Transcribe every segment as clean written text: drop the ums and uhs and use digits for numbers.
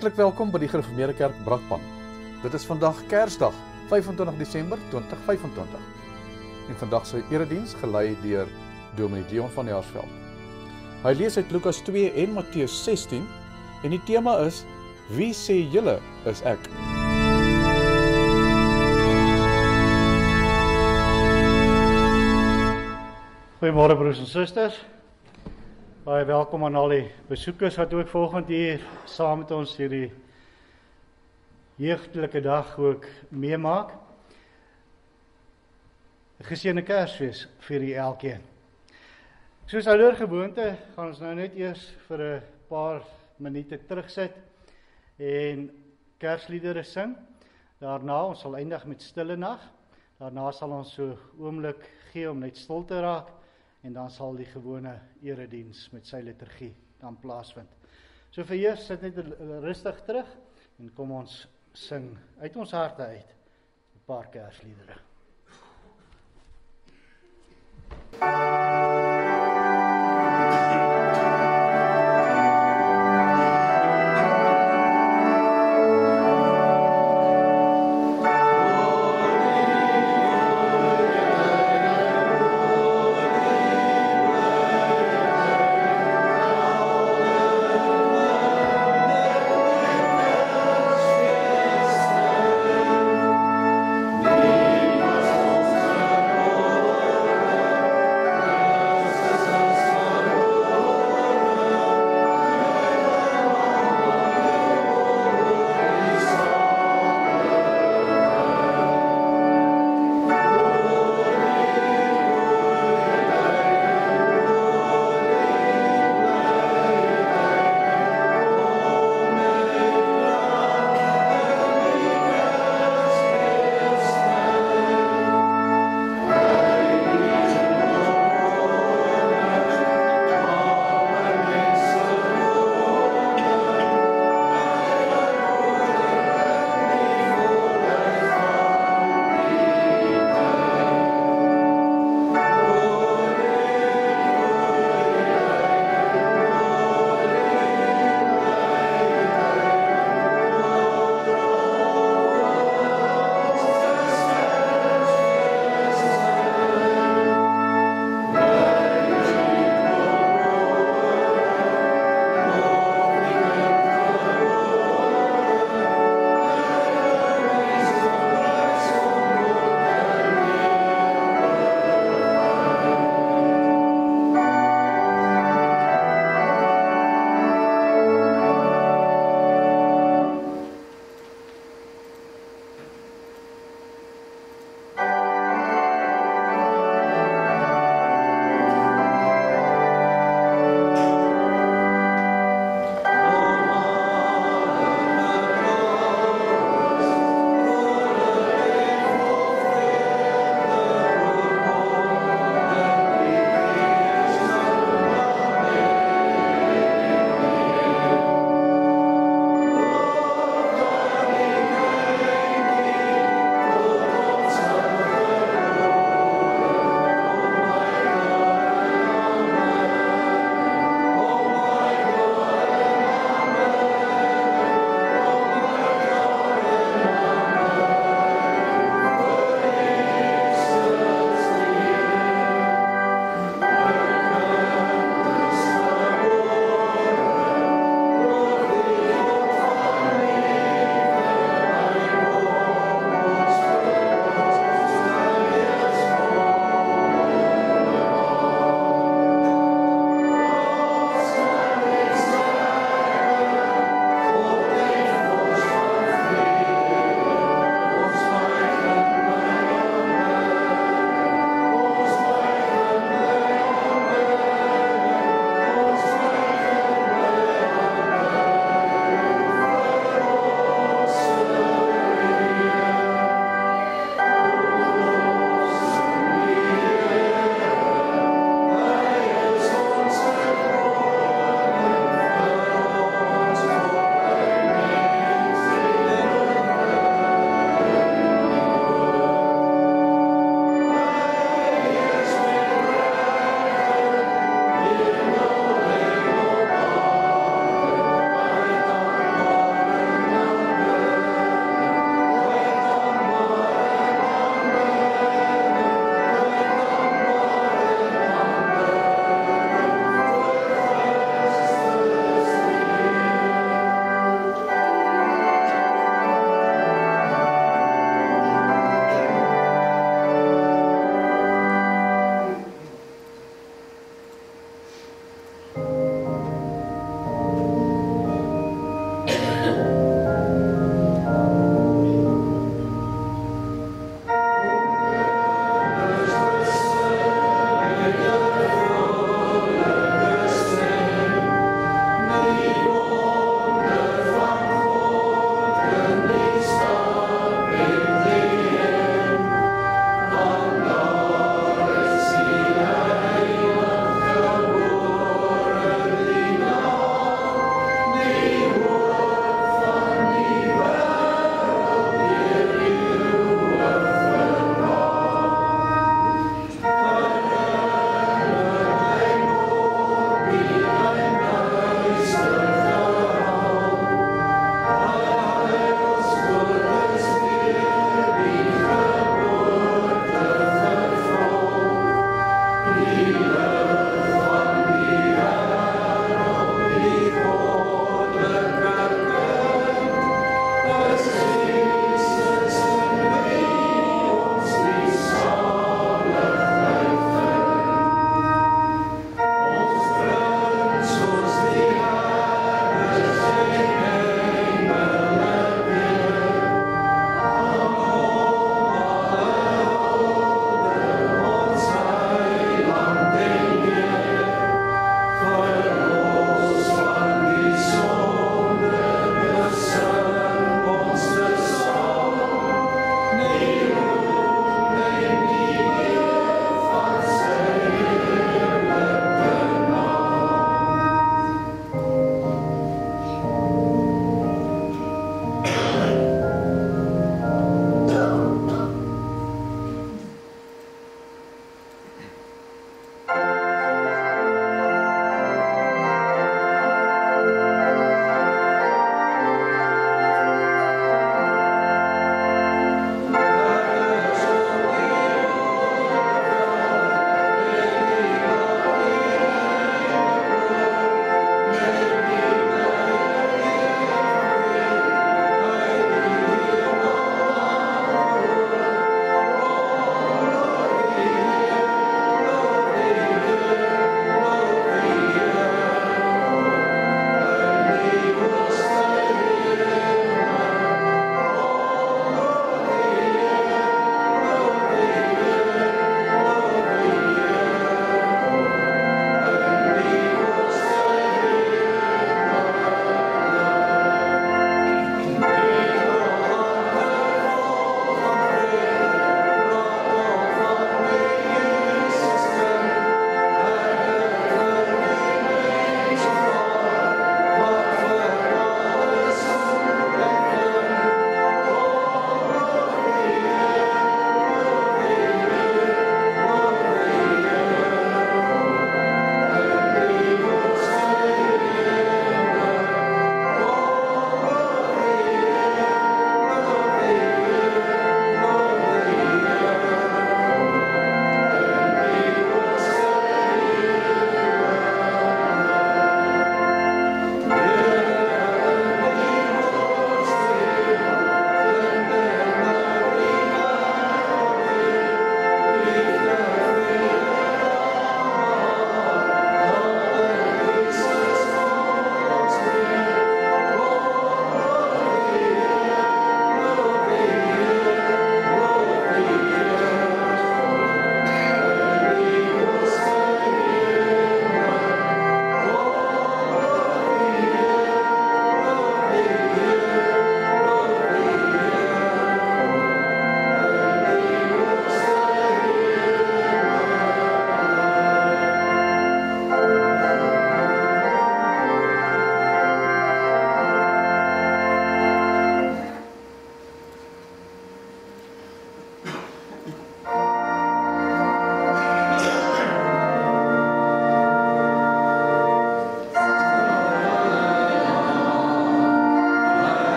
Hartlik welkom by die Gereformeerde Kerk Brakpan. Dit is vandag Kersdag, 25 Desember 2025. En vandag sy erediens gelei deur Dominee Dion van Jaarsveld. Hy lees uit Lukas 2 en Matteus 16 en die tema is: Wie sê julle is ek? Goeiemôre broers en susters. Baie welkom aan al die besoekers wat ook volgend hier saam met ons hierdie jeugtelike dag ook meemaak. Geseënde Kersfees vir julle elkeen. Soos ouer gewoonte gaan ons nou net eers vir 'n paar minute terugsit en Kersliedere sing. Daarna ons sal eindig met Stille Nag. Daarna sal ons so oomblik gee om net stil te raak. En dan sal die gewone erediens met sy liturgie dan plaasvind. So vir eers sit net rustig terug en kom ons sing uit ons harte uit 'n paar Kersliedere. Amen.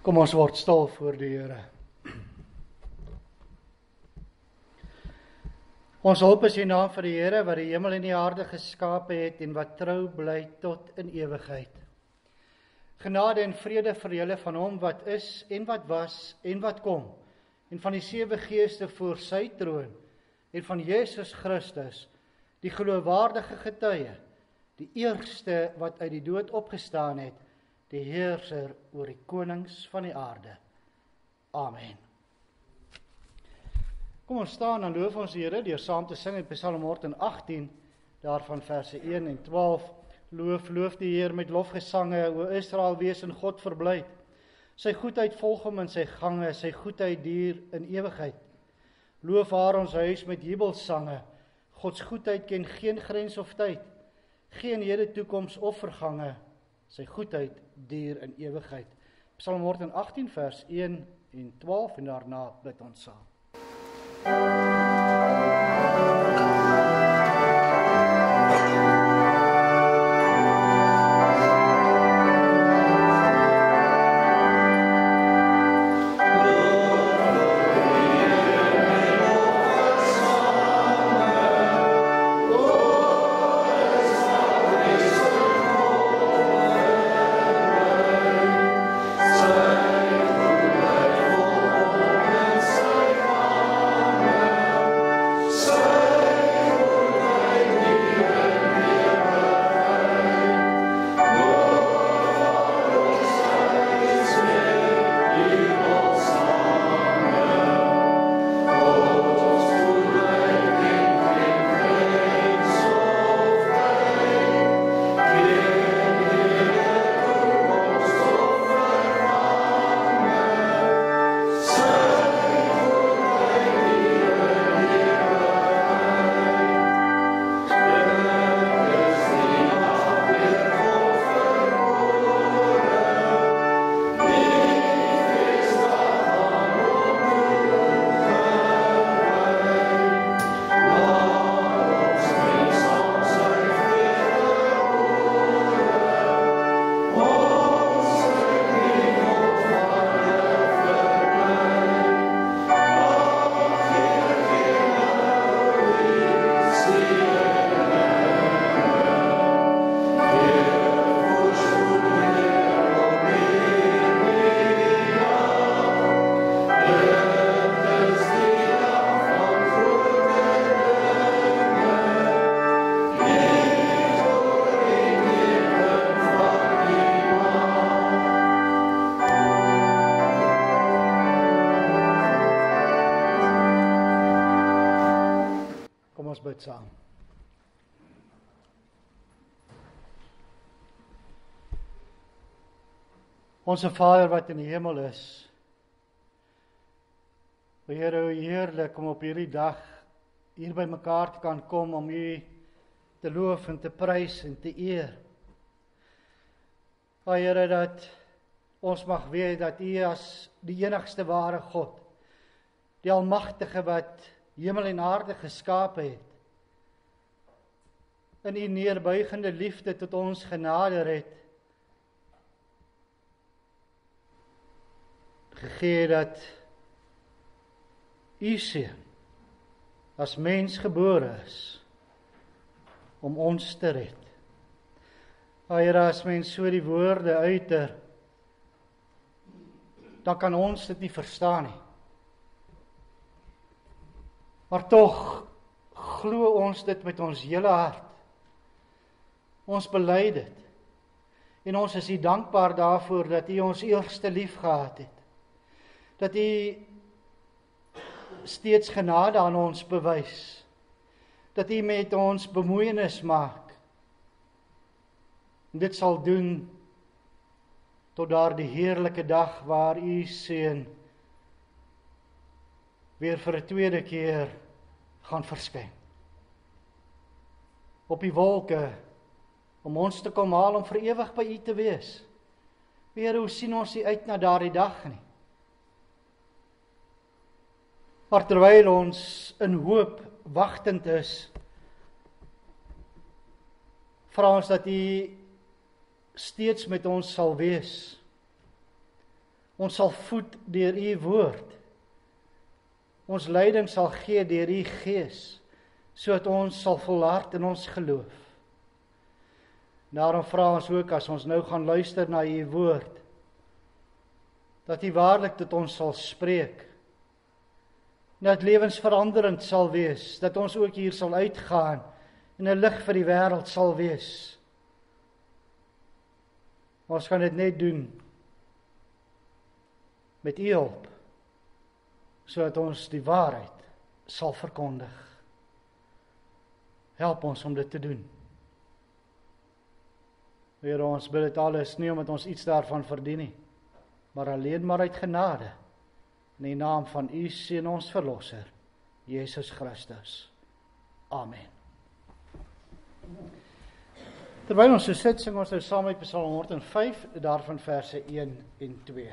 Kom ons word stil voor die Here. Ons hulp is in die naam van die Here wat die hemel en die aarde geskape het en wat trou bly tot in ewigheid. Genade en vrede vir julle van hom wat is en wat was en wat kom, en van die 7 geeste voor sy troon, en van Jesus Christus, die geloofwaardige getuie, die eerste wat uit die dood opgestaan het, die heerser oor die konings van die aarde. Amen. Kom ons staan en loof ons die Here deur saam te sing in Psalm 118, daarvan verse 1 en 12. Loof die Heer met lofgesange, o Israel, wees in God verblyd. Sy goedheid volg hom in sy gange, sy goedheid duur in ewigheid. Loof haar ons huis met jubelsange, Gods goedheid ken geen grens of tyd, geen hede, toekoms of vergange, sy goedheid duur in ewigheid. Psalm 118 vers 1 en 12 en daarna bid ons saam. Saam. Onse Vader wat in die hemel is, o Here, hoe heerlik om op hierdie dag hier by mekaar te kan kom om U te loof en te prys en te eer. O Here, dat ons mag weet dat U as die enigste ware God, die Almagtige wat hemel en aarde geskape het, in U neerbuigende liefde tot ons genader het, gegee dat U Seun as mens gebore is om ons te red. Here, as mens so die woorde uiter, dan kan ons dit nie verstaan nie. Maar tog glo ons dit met ons hele hart. Ons bely dit. En ons is U dankbaar daarvoor dat U ons eerste lief gehad het. Dat U steeds genade aan ons bewys. Dat U met ons bemoeienis maak. En dit sal doen tot daardie heerlike dag waar U Seun weer vir 'n tweede keer gaan verskyn. Op die wolke, om ons te kom haal om vir ewig by U te wees. Here, hoe sien ons nie uit na daardie dag nie? Maar terwyl ons in hoop wagtend is, vra ons dat U steeds met ons sal wees. Ons sal voed deur U woord. Ons leiding sal gee deur U Gees, sodat ons sal volhard in ons geloof. Daarom vra ons ook, as ons nou gaan luister na U woord, dat U waarlik tot ons sal spreek, dat lewensveranderend sal wees, dat ons ook hier sal uitgaan en 'n lig vir die wêreld sal wees. Ons gaan dit net doen met U hulp, sodat ons die waarheid sal verkondig. Help ons om dit te doen. Here, ons bid dit alles nie omdat ons iets daarvan verdien nie, maar alleen maar uit genade, in die naam van U Seun ons Verlosser, Jesus Christus. Amen. Terwyl ons so sit, sing ons nou saam met Psalm 105, daarvan verse 1 en 2.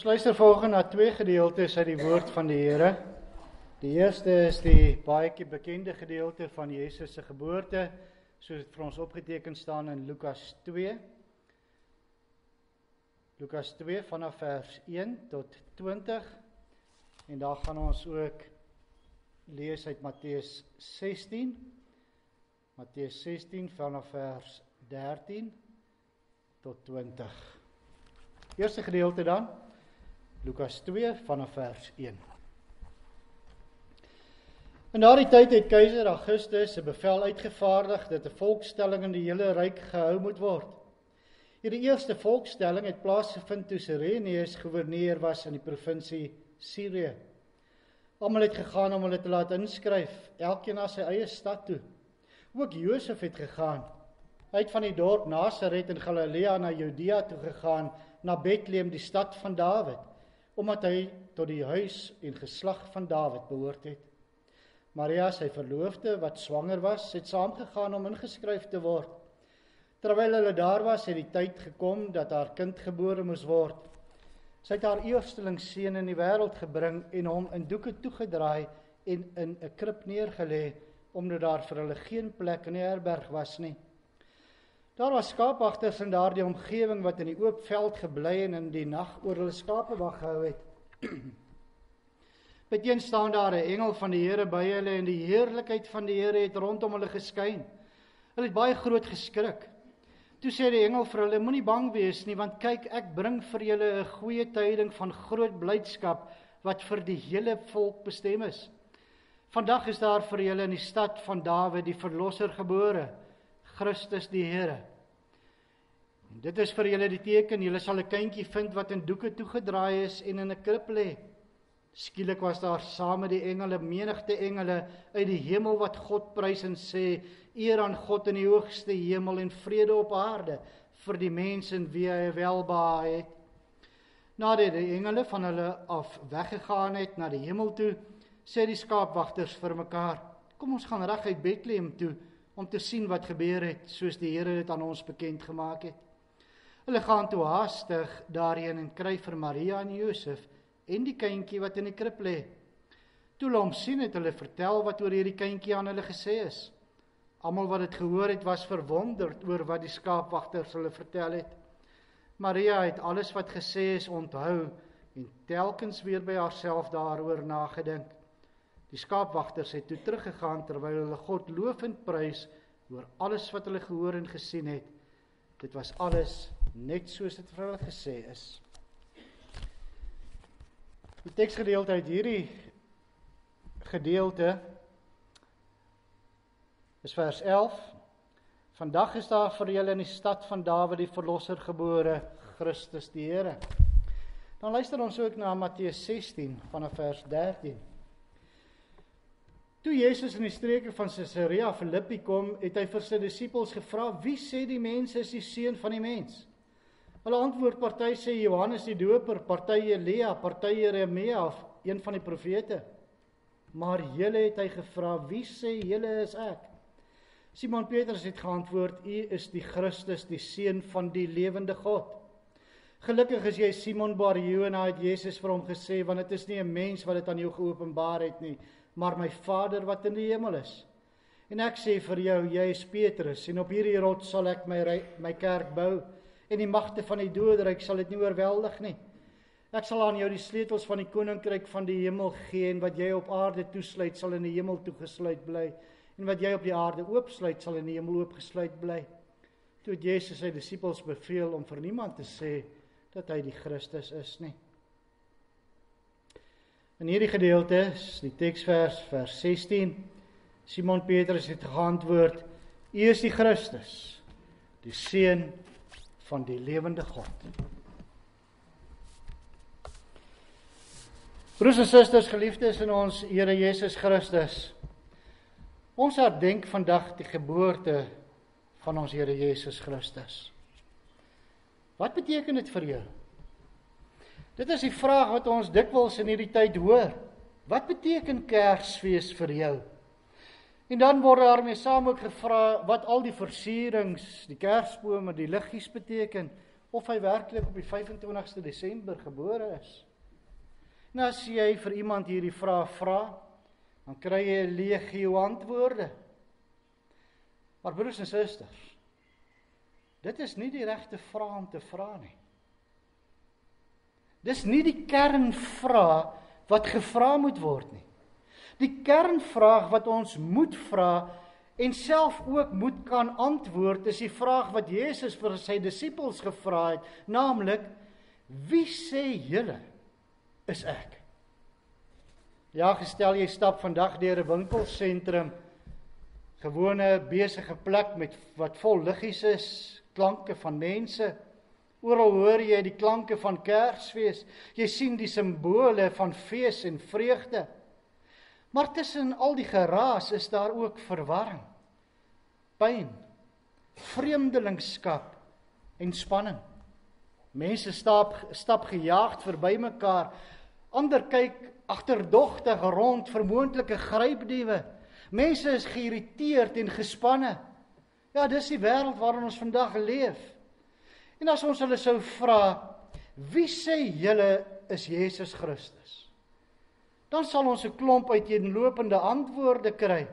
Ons luister volgende na twee gedeeltes uit die woord van die Here. Die eerste is die baie bekende gedeelte van Jesus se geboorte, soos dit vir ons opgeteken staan in Lukas 2. Lukas 2 vanaf vers 1 tot 20. En daar gaan ons ook lees uit Matteus 16. Matteus 16 vanaf vers 13 tot 20. Eerste gedeelte dan, Lukas 2 vanaf vers 1. In daardie tyd het keiser Augustus 'n bevel uitgevaardig dat 'n volkstelling in die hele ryk gehou moet word. Hierdie eerste volkstelling het plaasgevind toe Cyrenius gouverneur was in die provinsie Sirië. Almal het gegaan om hulle te laat inskryf, elkeen na sy eie stad toe. Ook Josef het gegaan. Hy het van die dorp Nasaret in Galilea na Judea toe gegaan, na Bethlehem, die stad van Dawid, omdat hy tot die huis en geslag van Dawid behoort het. Maria, sy verloofde, wat swanger was, het saamgegaan om ingeskryf te word. Terwyl hulle daar was, het die tyd gekom dat haar kind gebore moes word. Sy het haar eerstelingsseun in die wêreld gebring en hom in doeke toegedraai en in 'n krib neergelê, omdat daar vir hulle geen plek in die herberg was nie. Daar was skaapwagters in daardie omgewing wat in die oop veld gebly en in die nag oor hulle skape wag gehou het. Beteen staan daar 'n engel van die Here by hulle en die heerlikheid van die Here het rondom hulle geskyn. Hulle het baie groot geskrik. Toe sê die engel vir hulle, moenie bang wees nie, want kyk, ek bring vir julle 'n goeie tyding van groot blydskap wat vir die hele volk bestem is. Vandag is daar vir julle in die stad van Dawid die verlosser gebore, Christus die Here. En dit is vir julle die teken, julle sal 'n kindjie vind wat in doeke toegedraai is en in 'n krib lê. Skielik was daar saam met die engele, menigte engele uit die hemel wat God prys en sê, eer aan God in die hoogste hemel en vrede op aarde vir die mense in wie hy welbehae het. Nadat die engele van hulle af weggegaan het na die hemel toe, sê die skaapwagters vir mekaar, kom ons gaan reg uit Bethlehem toe, om te sien wat gebeur het, soos die Here dit aan ons bekend gemaak het. Hulle gaan toe haastig daarheen en kry vir Maria en Josef en die kindjie wat in die krib lê. Toe hulle hom sien, het hulle vertel wat oor hierdie kindjie aan hulle gesê is. Almal wat dit gehoor het, was verwonderd oor wat die skaapwagters hulle vertel het. Maria het alles wat gesê is onthou en telkens weer by haarself daaroor nagedink. Die skaapwagters het toe teruggegaan terwyl hulle God loof en prys oor alles wat hulle gehoor en gesien het. Dit was alles net soos dit vir hulle gesê is. Die teksgedeelte uit hierdie gedeelte is vers 11. Vandag is daar vir julle in die stad van Dawid die verlosser gebore, Christus die Here. Dan luister ons ook na Matteus 16 vanaf vers 13. Toe Jesus in die streke van Caesarea Philippi kom, het hy vir sy disippels gevra, wie sê die mense is die seun van die mens? Hulle antwoord, party sê Johannes die Doper, party Elia, party Jeremia of een van die profete. Maar julle het hy gevra, wie sê julle is ek? Simon Petrus het geantwoord, u is die Christus, die seun van die lewende God. Gelukkig is jy Simon Bar-Jona, het Jesus vir hom gesê, want dit is nie 'n mens wat dit aan jou geopenbaar het nie, maar my Vader wat in die hemel is. En ek sê vir jou, jy is Petrus, en op hierdie rots sal ek my kerk bou, en die magte van die doderyk sal dit nie oorweldig nie. Ek sal aan jou die sleutels van die koninkryk van die hemel gee, en wat jy op aarde toesluit, sal in die hemel toegesluit bly, en wat jy op die aarde oopsluit, sal in die hemel oopgesluit bly. Toe het Jesus sy disippels beveel om vir niemand te sê dat hy die Christus is nie. In hierdie gedeelte is die teksvers, vers 16, Simon Petrus het geantwoord, u is die Christus, die seun van die lewende God. Broers en susters, geliefdes in ons Here Jesus Christus, ons herdenk vandag die geboorte van ons Here Jesus Christus. Wat beteken dit vir jou? Dit is die vraag wat ons dikwels in hierdie tyd hoor. Wat beteken Kersfees vir jou? En dan word daarmee saam ook gevra wat al die versierings, die kersbome, die liggies beteken, of hy werklik op die 25ste Desember gebore is. En as jy vir iemand hierdie vraag vra, dan kry jy 'n legio antwoorde. Maar broers en susters, dit is nie die regte vraag om te vra nie. Dis nie die kernvraag wat gevra moet word nie. Die kernvraag wat ons moet vra en self ook moet kan antwoord, is die vraag wat Jesus vir sy disippels gevra het, naamlik, wie sê julle is ek? Ja, gestel jy stap vandag deur 'n winkelsentrum, gewone besige plek met wat vol liggies is, klanke van mense. Oral hoor jy die klanke van Kersfees. Jy sien die simbole van fees en vreugde. Maar tussen al die geraas is daar ook verwarring, pyn, vreemdelingskap en spanning. Mense stap gejaagd verby mekaar. Ander kyk agterdogtig rond vir moontlike grypdiewe. Mense is geïrriteerd en gespanne. Ja, dis die wêreld waarin ons vandag leef. En as ons hulle sou vra, wie sê julle is Jesus Christus? Dan sal ons 'n klomp uiteenlopende antwoorde kry.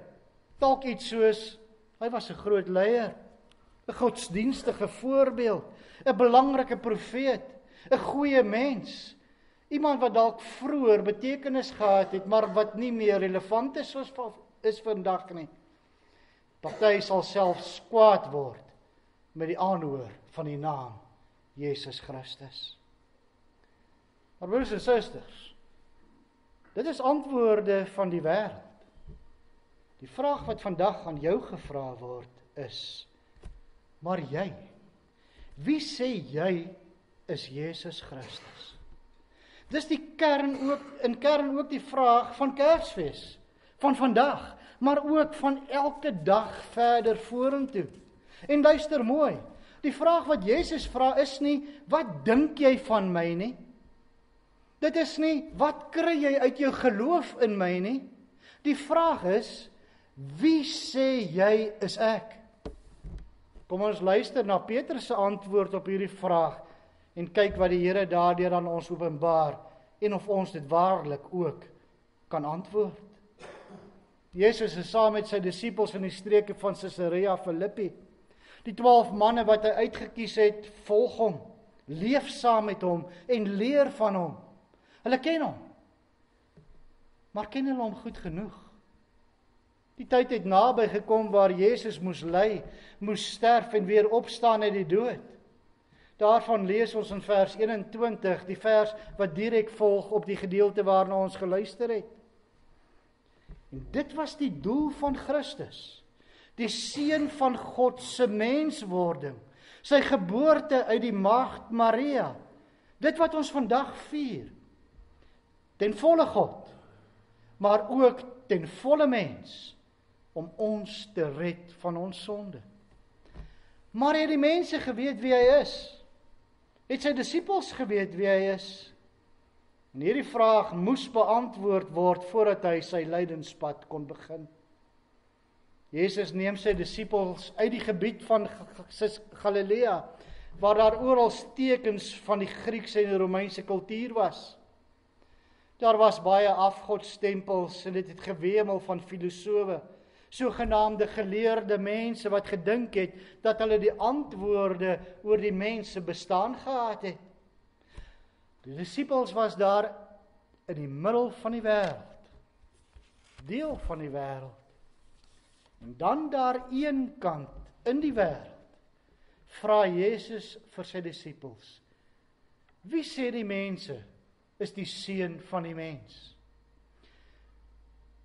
Dalk iets soos, hy was 'n groot leier, 'n godsdienstige voorbeeld, 'n belangrike profeet, 'n goeie mens, iemand wat dalk vroeër betekenis gehad het, maar wat nie meer relevant is vandag nie. Party sal selfs kwaad word met die aanhoor van die naam Jesus Christus. Maar broers en susters, dit is antwoorde van die wêreld. Die vraag wat vandag aan jou gevra word is, maar wie sê jy is Jesus Christus? Dis die kern ook die vraag van Kersfees, van vandag, maar ook van elke dag verder vorentoe. En luister mooi, die vraag wat Jezus vra is nie, wat dink jy van my nie? Dit is nie, wat kry jy uit jou geloof in my nie? Die vraag is, wie sê jy is ek? Kom ons luister na Petrus se antwoord op hierdie vraag en kyk wat die Here daardeur aan ons openbaar en of ons dit waarlik ook kan antwoord. Jesus is saam met sy disippels in die streke van Caesarea Philippi. Die 12 manne wat hy uitgekies het, volg hom, leef saam met hom en leer van hom. Hulle ken hom, maar ken hulle hom goed genoeg? Die tyd het naby gekom waar Jesus moes ly, moes sterf en weer opstaan uit die dood. Daarvan lees ons in vers 21, die vers wat direk volg op die gedeelte waarna ons geluister het. En dit was die doel van Christus, die seun van God se menswording, sy geboorte uit die maagd Maria, dit wat ons vandag vier, ten volle God, maar ook ten volle mens, om ons te red van ons sonde. Maar het die mense geweet wie hy is? Het sy disippels geweet wie hy is? En hierdie vraag moes beantwoord word voordat hy sy lydenspad kon begin. Jesus neem sy disippels uit die gebied van Galilea, waar daar oral tekens van die Griekse en Romeinse kultuur was. Daar was baie afgodstempels en dit het gewemel van filosowe, sogenaamde geleerde mense wat gedink het dat hulle die antwoorde oor die mense bestaan gehad het. Die disippels was daar in die middel van die wêreld, deel van die wêreld. En dan daar een kant in die wêreld, vra Jesus vir sy disippels, wie sê die mense is die seun van die mens?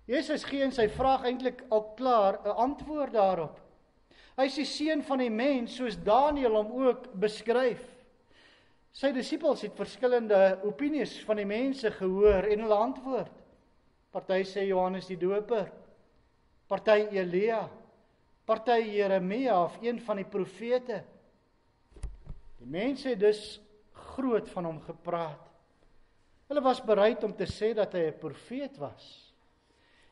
Jesus gee in sy vraag eintlik al klaar 'n antwoord daarop. Hy is die seun van die mens, soos Daniël hom ook beskryf. Sy disippels het verskillende opinies van die mense gehoor en hulle antwoord. Party sê Johannes die Doper, party Elia, party Jeremia of een van die profete. Die mense het dus groot van hom gepraat. Hulle was bereid om te sê dat hy 'n profeet was.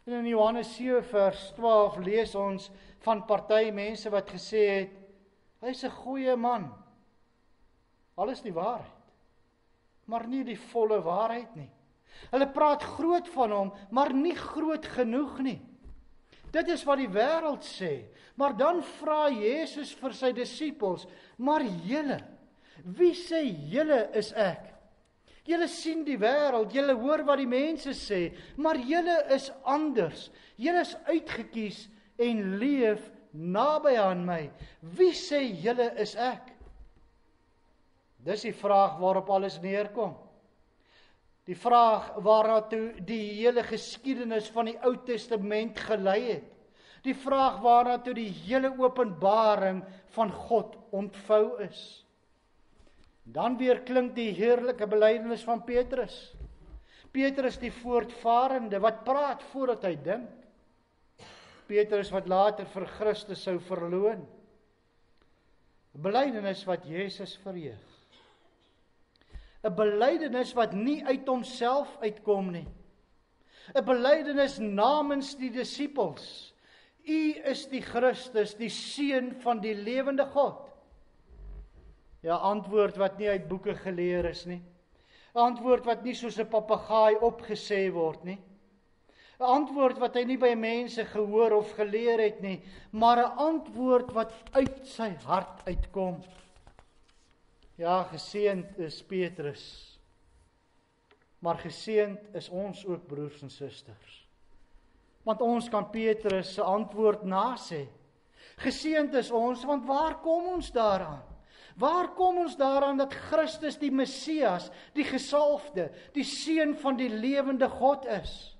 En in Johannes 7 vers 12 lees ons van party mense wat gesê het, hy's 'n goeie man. Alles die waarheid, maar nie die volle waarheid nie. Hulle praat groot van hom, maar nie groot genoeg nie. Dit is wat die wêreld sê. Maar dan vra Jesus vir sy disippels, maar julle, wie sê julle is ek? Julle sien die wêreld, julle hoor wat die mense sê, maar julle is anders. Julle is uitgekies en leef naby aan my. Wie sê julle is ek? Dis die vraag waarop alles neerkom. Die vraag waarna toe die hele geskiedenis van die Ou Testament gelei het. Die vraag waarna toe die hele openbaring van God ontvou is. Dan weer klink die heerlike belydenis van Petrus. Petrus die voortvarende, wat praat voordat hy dink. Petrus wat later vir Christus sou verloon. 'n Belydenis wat Jesus verheug. 'n Belydenis wat nie uit homself uitkom nie. 'n Belydenis namens die disippels. U is die Christus, die seun van die lewende God. Ja, antwoord wat nie uit boeke geleer is nie. 'n Antwoord wat nie soos 'n papegaai opgesê word nie. 'n Antwoord wat hy nie by mense gehoor of geleer het nie, maar 'n antwoord wat uit sy hart uitkom. Ja, geseënd is Petrus, maar geseënd is ons ook, broers en susters. Want ons kan Petrus se antwoord nasê. Geseënd is ons, want waar kom ons daaraan? Waar kom ons daaraan dat Christus die Messias, die gesalfde, die seun van die lewende God is?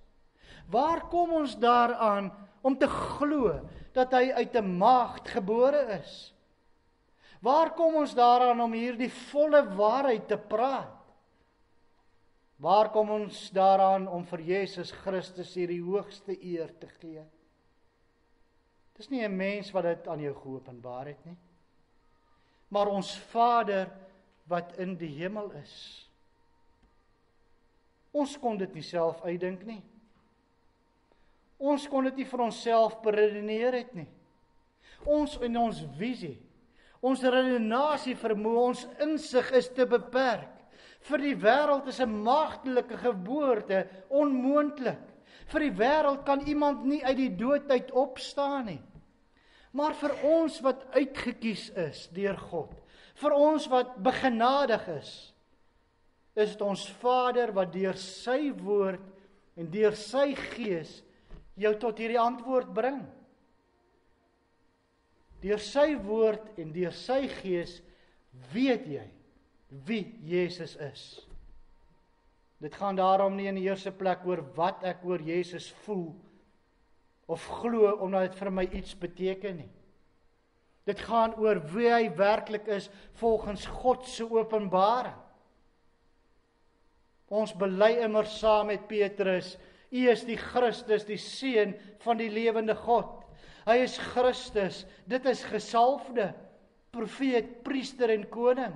Waar kom ons daaraan om te glo dat hy uit 'n maagd gebore is? Waar kom ons daaraan om hierdie volle waarheid te praat? Waar kom ons daaraan om vir Jesus Christus hier die hoogste eer te gee? Dis nie 'n mens wat dit aan jou geopenbaar het nie, maar ons Vader wat in die hemel is. Ons kon dit nie self uitdink nie. Ons kon dit nie vir onsself beredeneer het nie. Ons in ons visie, ons redenasie vermoë, ons insig is te beperk. Vir die wêreld is 'n maagdelike geboorte onmoontlik. Vir die wêreld kan iemand nie uit die dood uit opstaan nie. Maar vir ons wat uitgekies is deur God, vir ons wat begenadig is dit ons Vader wat deur sy woord en deur sy gees jou tot hierdie antwoord bring. Deur sy woord en deur sy gees weet jy wie Jesus is. Dit gaan daarom nie in die eerste plek oor wat ek oor Jesus voel of glo omdat dit vir my iets beteken nie. Dit gaan oor wie hy werklik is volgens God se openbaring. Ons bely immer saam met Petrus, U is die Christus, die Seun van die lewende God. Hy is Christus, dit is gesalfde, profeet, priester en koning.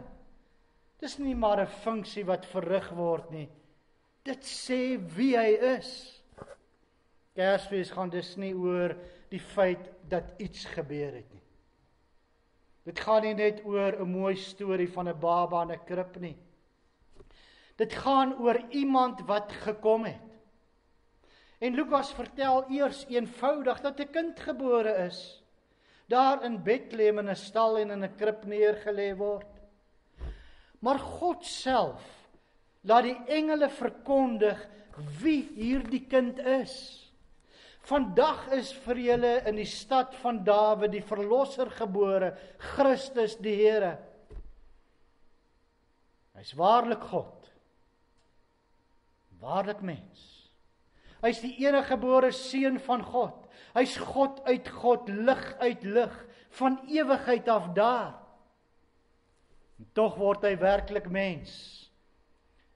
Dis nie maar 'n funksie wat verrig word nie. Dit sê wie hy is. Kersfees gaan dus nie oor die feit dat iets gebeur het nie. Dit gaan nie net oor 'n mooi storie van 'n baba in 'n krib nie. Dit gaan oor iemand wat gekom het. En Lukas vertel eers eenvoudig dat 'n kind gebore is, daar in Bethlehem in 'n stal en in 'n krib neergelê word. Maar God self laat die engele verkondig wie hierdie kind is. Vandag is vir julle in die stad van Dawid die verlosser gebore, Christus die Here. Hy is waarlik God, waarlik mens. Hy is die enige gebore seun van God. Hy is God uit God, lig uit lig, van ewigheid af daar. En tog word hy werklik mens,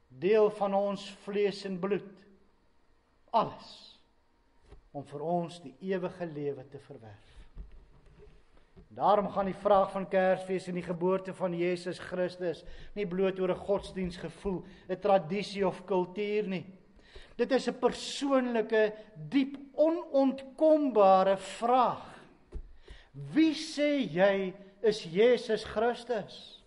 deel van ons vlees en bloed. Alles om vir ons die ewige lewe te verwerf. Daarom gaan die vraag van Kersfees en die geboorte van Jesus Christus nie bloot oor 'n godsdiensgevoel, 'n tradisie of kultuur nie. Dit is 'n persoonlike, diep onontkombare vraag. Wie sê jy is Jesus Christus?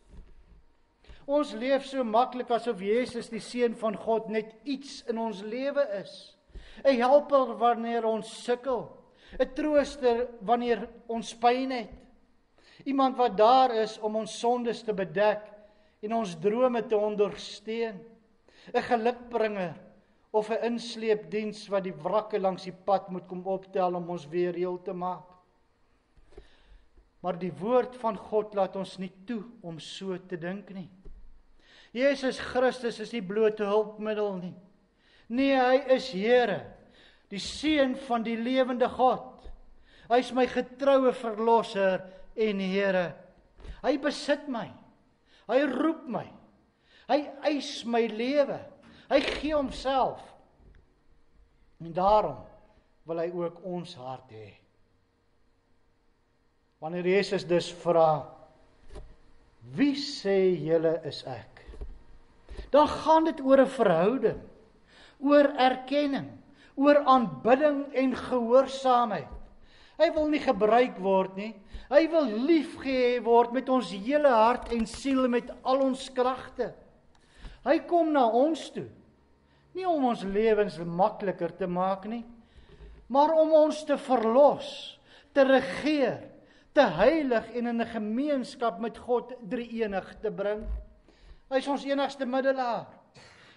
Ons leef so maklik asof Jesus die Seun van God net iets in ons lewe is. 'n helper wanneer ons sukkel, 'n trooster wanneer ons pyn het. Iemand wat daar is om ons sondes te bedek en ons drome te ondersteun. 'n gelukbringer of 'n insleepdiens wat die wrakke langs die pad moet kom optel om ons weer heel te maak. Maar die woord van God laat ons nie toe om so te dink nie. Jesus Christus is nie blote hulpmiddel nie. Nee, hy is Here, die Seun van die lewende God. Hy is my getroue verlosser en Here. Hy besit my. Hy roep my. Hy eis my lewe. Hy gee homself. En daarom wil hy ook ons hart hê. Wanneer Jesus dus vra, wie sê julle is ek? Dan gaan dit oor 'n verhouding, oor erkenning, oor aanbidding en gehoorsaamheid. Hy wil nie gebruik word nie. Hy wil liefgehê word met ons hele hart en siel, met al ons kragte. Hy kom na ons toe, nie om ons lewens makliker te maak nie, maar om ons te verlos, te regeer, te heilig en in 'n gemeenskap met God drie-enig te bring. Hy is ons enigste middelaar,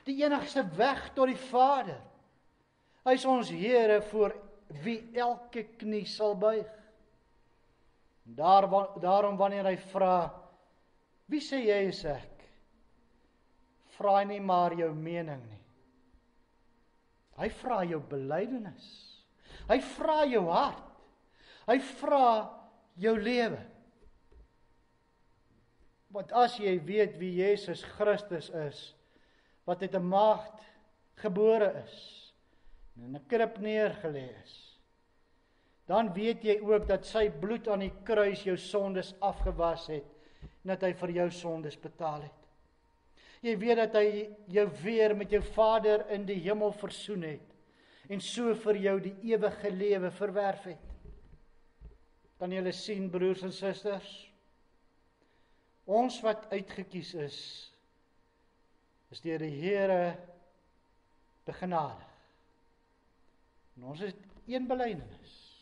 die enigste weg tot die Vader. Hy is ons Here voor wie elke knie sal buig. Daarom wanneer hy vra, wie sê jy is ek? Vra hy nie maar jou mening nie. Hy vra jou belydenis. Hy vra jou hart. Hy vra jou lewe. Want as jy weet wie Jesus Christus is, wat uit 'n maagd gebore is en in 'n krib neergelê is, dan weet jy ook dat sy bloed aan die kruis jou sondes afgewas het en dat hy vir jou sondes betaal het. Jy weet dat hy jou weer met jou Vader in die hemel versoen het en so vir jou die ewige lewe verwerf het. Kan julle sien, broers en susters? Ons wat uitgekies is deur die Here begenadig. En ons het een belydenis,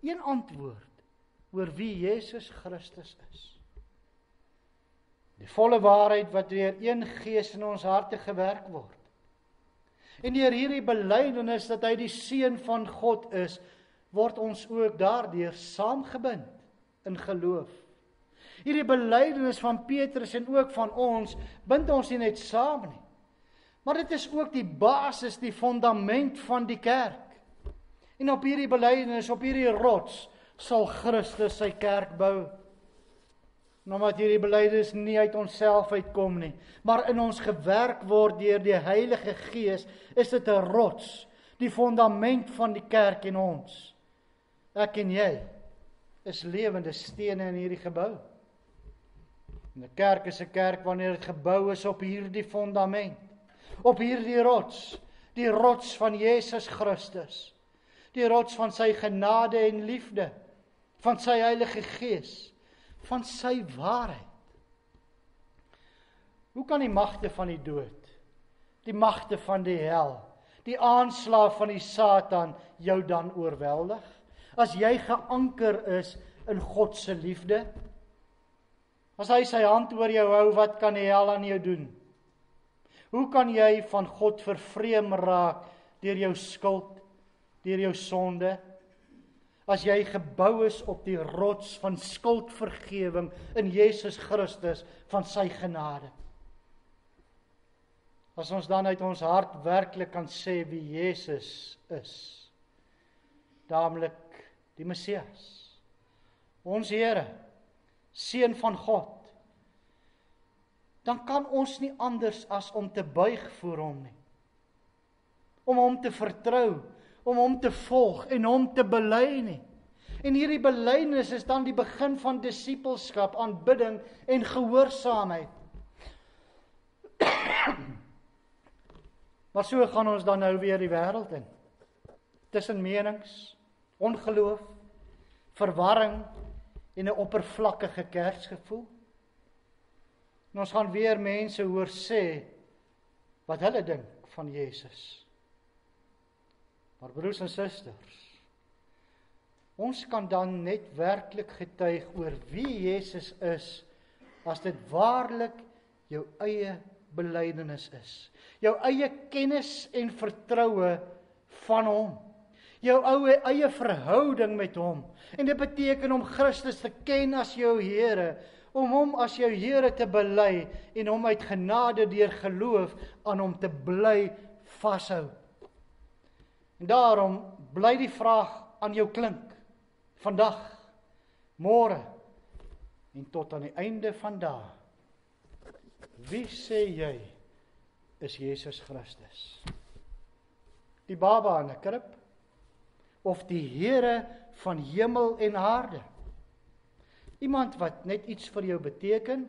een antwoord oor wie Jesus Christus is. Die volle waarheid wat deur een Gees in ons harte gewerk word. En deur hierdie belydenis dat hy die Seun van God is, word ons ook daardeur saamgebind in geloof. Hierdie belydenis van Petrus en ook van ons, bind ons nie net saam nie. Maar dit is ook die basis, die fundament van die kerk. En op hierdie belydenis, op hierdie rots, sal Christus sy kerk bou. En omdat hierdie belydenis nie uit onsself uitkom nie, maar in ons gewerk word deur die Heilige Gees, is dit 'n rots, die fundament van die kerk en ons. Ek en jy is lewende stene in hierdie gebou. En 'n kerk is 'n kerk wanneer dit gebou is op hierdie fundament, op hierdie rots, die rots van Jesus Christus, die rots van sy genade en liefde, van sy Heilige Gees, van sy waarheid. Hoe kan die magte van die dood, die magte van die hel, die aanslag van die Satan jou dan oorweldig? As jy geanker is in God se liefde, as hy sy hand oor jou hou, wat kan die hel aan jou doen? Hoe kan jy van God vervreem raak deur jou skuld, deur jou sonde? As jy gebou is op die rots van skuldvergewing in Jesus Christus, van sy genade. As ons dan uit ons hart werklik kan sê wie Jesus is, naamlik die Messias, ons Here, Seun van God, dan kan ons nie anders as om te buig voor hom nie. Om hom te vertrou, om hom te volg en hom te bely nie. En hierdie belydenis is dan die begin van disippelskap, aanbidding en gehoorsaamheid. Maar so gaan ons dan nou weer die wêreld in. Tussen menings, ongeloof, verwarring en 'n oppervlakkige kerksgevoel. En ons gaan weer mense hoor sê wat hulle dink van Jesus. Maar broers en susters, ons kan dan net werklik getuig oor wie Jesus is, as dit waarlik jou eie belydenis is. Jou eie kennis en vertroue van hom. Jou eie verhouding met hom. En dit beteken om Christus te ken as jou Here, om hom as jou Here te bely en hom uit genade deur geloof aan hom te bly vashou. En daarom bly die vraag aan jou klink, vandag, môre en tot aan die einde van dae. Wie sê jy is Jesus Christus? Die baba in 'n krib of die Here van hemel en aarde? Iemand wat net iets vir jou beteken,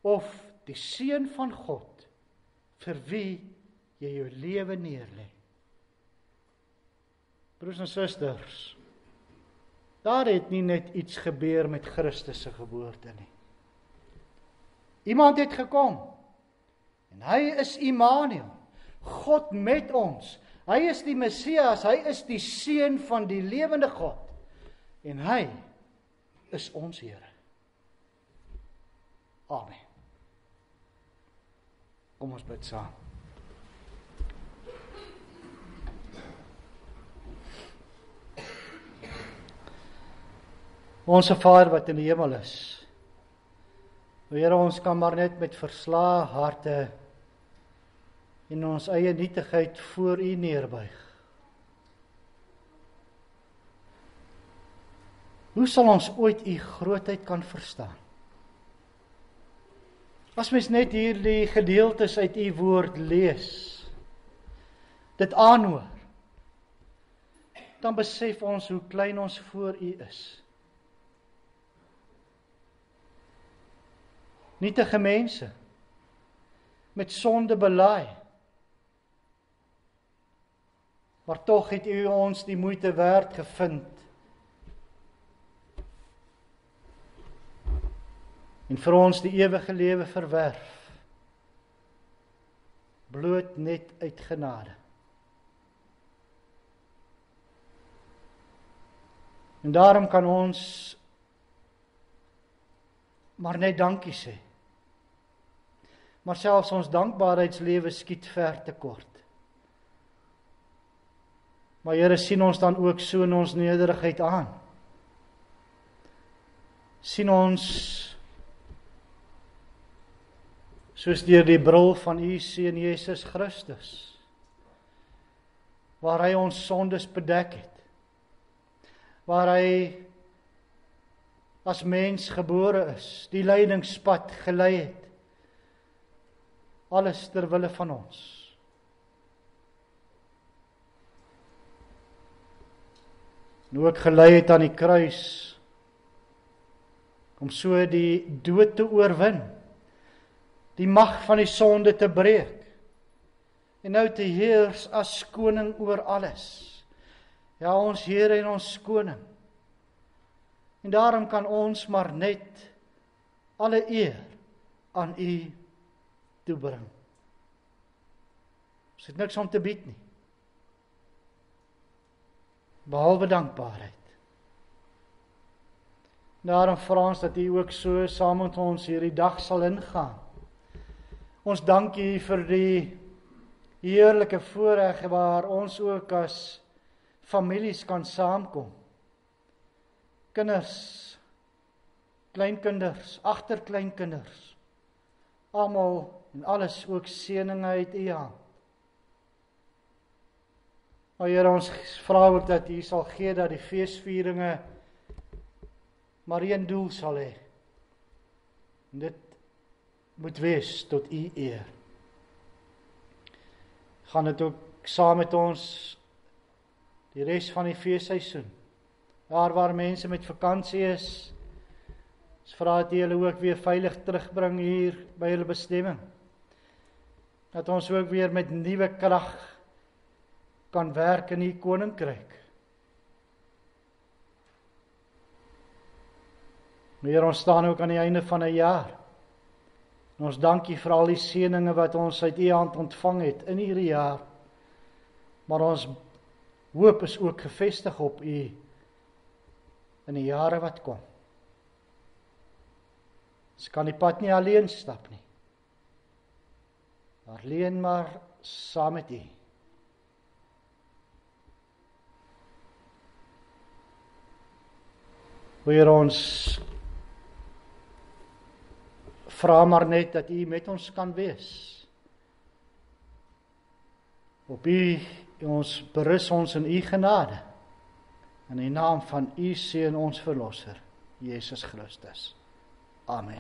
of die Seun van God vir wie jy jou lewe neerlê? Broers en susters, daar het nie net iets gebeur met Christus se geboorte nie. Iemand het gekom, en hy is Immanuel, God met ons. Hy is die Messias, hy is die Seun van die lewende God, en hy is ons Here. Amen. Kom ons bid saam. Onse Vader wat in die hemel is, Here, ons kan maar net met verslae harte en ons eie nietigheid voor U neerbuig. Hoe sal ons ooit U grootheid kan verstaan? As mens net hierdie gedeeltes uit u woord lees, dit aanhoor, dan besef ons hoe klein ons voor u is. Nietige mense, met sonde belaai, maar tog het u ons die moeite werd gevind, en vir ons die ewige lewe verwerf, bloot net uit genade. En daarom kan ons maar net dankie sê. Maar selfs ons dankbaarheidslewe skiet ver te kort. Maar Here, sien ons dan ook so in ons nederigheid aan. Sien ons soos deur die bril van u Seun Jesus Christus, waar hy ons sondes bedek het, waar hy as mens gebore is, die lydingspad gelei het, alles ter wille van ons. En ook gelei het aan die kruis, om so die dood te oorwin, die mag van die sonde te breek, en nou te heers as koning oor alles. Ja, ons Here en ons koning. En daarom kan ons maar net alle eer aan u toebring. Ons het niks om te bied nie, behalwe dankbaarheid. Daarom vra ons dat u ook so saam met ons hierdie dag sal ingaan. Ons dank u vir die heerlike voorreg waar ons ook as families kan saamkom. Kinders, kleinkinders, agterkleinkinders, almal en alles ook seëninge uit u hand. Maar Here, ons vra ook dat u sal gee dat die feesvieringe maar een doel sal hê. En dit moet wees tot u eer. Gaan dit ook saam met ons die res van die feesseisoen. Daar waar mense met vakansie is, ons vra dat u hulle ook weer veilig terugbring hier by hulle bestemming. Dat ons ook weer met nuwe krag kan werk in u koninkryk. Here, ons staan ook aan die einde van 'n jaar. En ons dank u vir al die seëninge wat ons uit u hand ontvang het in hierdie jaar. Maar ons hoop is ook gefestig op u in die jare wat kom. Ons kan die pad nie alleen stap nie. Alleen maar saam met u. Here, ons vra maar net dat u met ons kan wees. Op u, ons berus ons in u genade. In die naam van u Seun, ons Verlosser, Jesus Christus. Amen.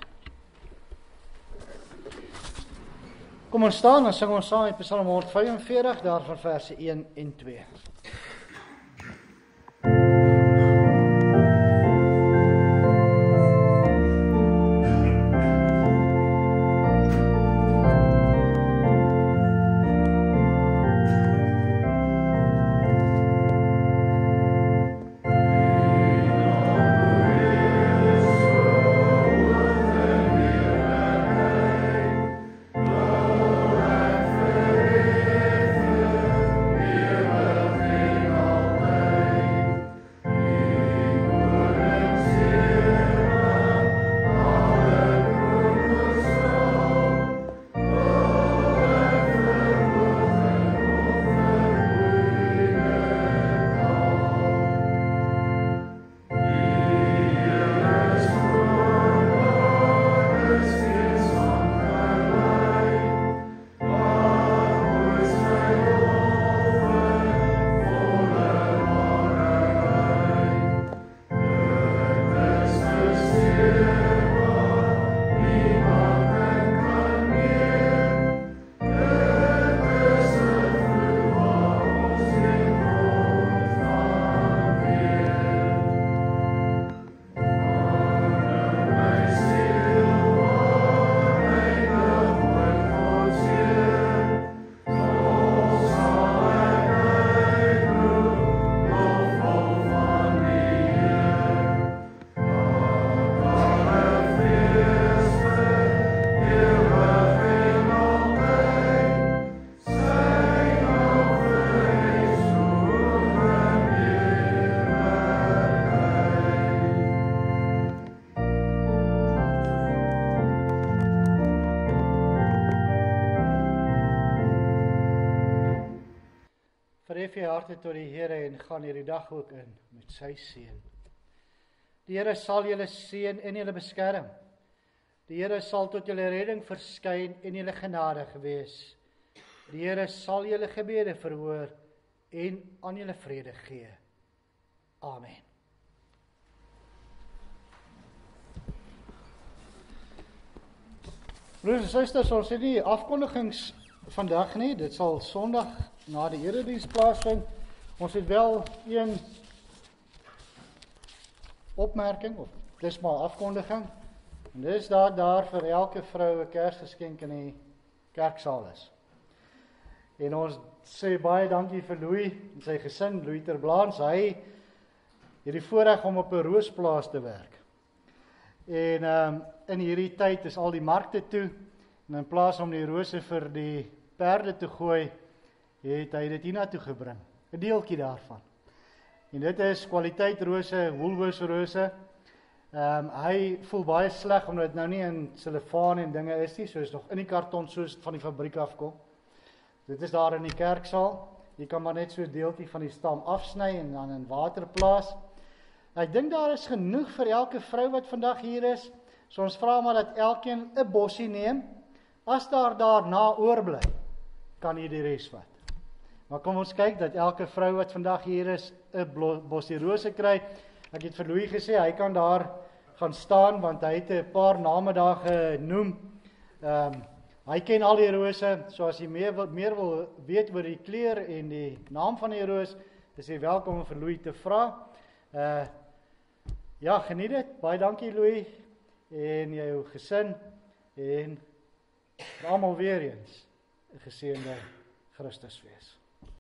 Kom ons staan en sing ons saam met Psalm 145, daarvan verse 1 en 2. Verhef jy harte tot die Here en gaan hierdie dag ook in met sy seën. Die Here sal julle seën en julle beskerm. Die Here sal tot julle redding verskyn en julle genadig wees. Die Here sal julle gebede verhoor en aan julle vrede gee. Amen. Broers en susters, ons het nie afkondigings vandag nie. Dit sal Sondag na die erediens plaasvind. Ons het wel een opmerking, of dis maar afkondiging. En dis daar vir elke vrou 'n Kersgeskenk in die kerksaal is. En ons sê baie dankie vir Louis en sy gesin, Louis ter Blaans. Hy het die voorreg om op 'n roosplaas te werk. En in hierdie tyd is al die markte toe, en in plaas om die rose vir die perde te gooi, het hy dit hiernatoe gebring. 'n Deeltjie daarvan. En dit is kwaliteit rose, Woolworths rose. Hy voel baie sleg omdat dit nou nie in selofaan en dinge is nie, soos nog in die karton soos van die fabriek afkom. Dit is daar in die kerksaal. Jy kan maar net so 'n deeltjie van die stam afsny en dan in water plaas. Ek dink daar is genoeg vir elke vrou wat vandag hier is. So ons vra maar dat elkeen 'n bossie neem. As daar daarna oorbly, kan jy die res vat. Maar kom ons kyk dat elke vrou wat vandag hier is 'n bossie rose kry. Ek het vir Louis gesê hy kan daar gaan staan want hy het 'n paar name daar genoem. Hy ken al die rose, so as jy meer wil weet oor die kleur en die naam van die roos, is jy welkom om vir Louis te vra. Ja, geniet dit. Baie dankie Louis en jou gesin en vir almal weer eens 'n geseënde Christusfees.